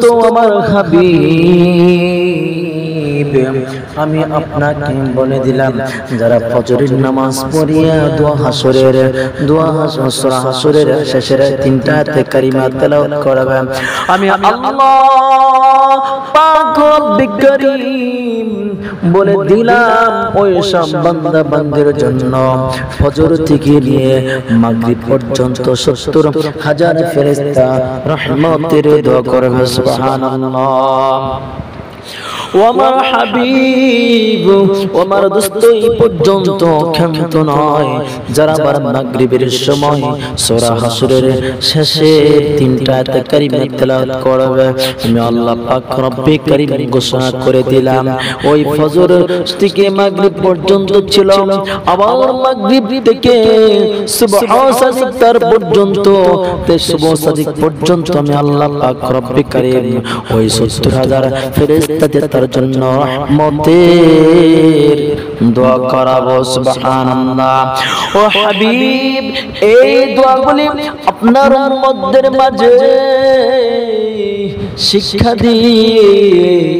দোস্ত আমার হাবিব, আমি আপনাকে বলে দিলাম যারা ফজরের নামাজ পড়িয়া সূরা হাসরের শেষের তিনটা আয়াতে কারিমা তেলাওয়াত করবে, আমি আল্লাহ পাক রব্বুল কারীম বলে দিলাম ওই সব বান্দা বান্দির জন্য ফজর থেকে নিয়ে মাগরিব পর্যন্ত ৭০,০০০ ফেরেশতা রহমতের দোয়া করবে। সুবহানাল্লাহ। ও আমার হাবিব, ও আমার দোস্ত, এই পর্যন্ত ক্ষান্ত নয়, যারা আবার মাগরিবের সময় সূরা হাসরের শেষে তিনটা আয়াতে কারিমা তেলাওয়াত করবে, আমি আল্লাহ পাক রব্বুল কারীম ঘোষণা করে দিলাম ওই ফজর থেকে মাগরিব পর্যন্ত ছিল, আবার মাগরিব থেকে সুবহ সাদিক তার পর্যন্ত সুবহ সাদিক পর্যন্ত আমি আল্লাহ পাক রব্বুল কারীম ওই ৭০,০০০ ফেরেশতাদের তার জন্য রহমতের দোয়া করাবো। সুবহানাল্লাহ। ও হাবিব, এই দোয়াগুলি আপনার উম্মতদের মাঝে শিক্ষা দিন।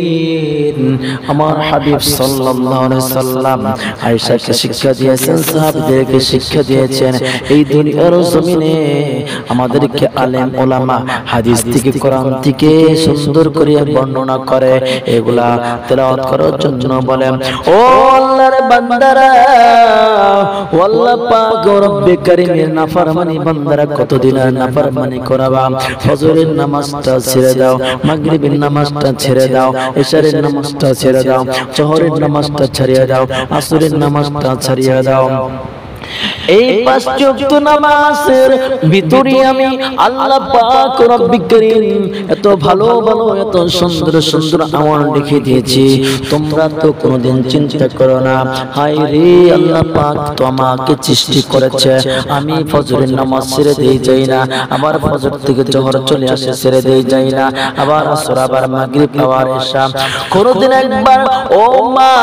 আমার হাবিব সাল্লাল্লাহু আলাইহি সাল্লাম আয়েশাকে শিক্ষা দিয়েছেন, সাহাবীদেরকে শিক্ষা দিয়েছেন। এই দুনিয়ার জমিনে আমাদেরকে আলেম ওলামা হাদিস থেকে কোরআন থেকে সুন্দর করে বর্ণনা করে, এগুলা তেলাওয়াত করার জন্য বলেন, ও আল্লাহর বান্দারা, ও আল্লাহ পাক রব্বুল কারীমের নাফরমানি বান্দারা কতদিন আর নাফরমানি করাবা? ফজরের নামাজটা ছেড়ে দাও, মাগরিবের নামাজটা ছেড়ে দাও, ইশারের নামাজটা ছেড়ে দাও, জোহরের নামাজটা ছাড়িয়ে দাও, আসরের নামাজটা ছাড়িয়ে দাও। এই ৫ ওয়াক্ত নামাজের ভিতরে আমি আল্লাহ পাক রব্বুল কারীম এত ভালো ভালো এত সুন্দর সুন্দর আমল লিখে দিয়েছি, তোমরা তো কোনোদিন চিন্তা করো না, হায় রে আল্লাহ পাক তো আমাকে সৃষ্টি করেছে, আমি ফজরের নামাজ ছেড়ে দিয়ে যাই না, আবার ফজর থেকে জোহর চলে আসে ছেড়ে দিয়ে যাই না, আবার আসর, আবার মাগরিব, আবার ইশা, কোনোদিন একবার ও মা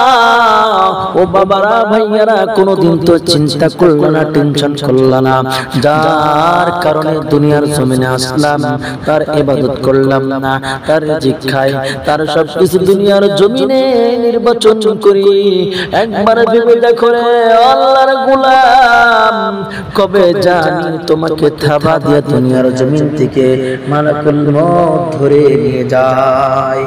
ও বাবারা ভাইয়ারা কোনোদিন তো চিন্তা করলো না, টেনশন করলো না, যার কারণে দুনিয়ার জমিনে আসলাম, তার ইবাদত করলাম না, তার রিজিক খাই, তার সবকিছু দুনিয়ার জমিনে নির্বাচন করি। একবার ভেবে দেখো রে আল্লাহর গোলাম, কবে জানি তোমাকে থাবা দিয়ে দুনিয়ার জমিন থেকে মালাকুল মউত ধরে নিয়ে যায়।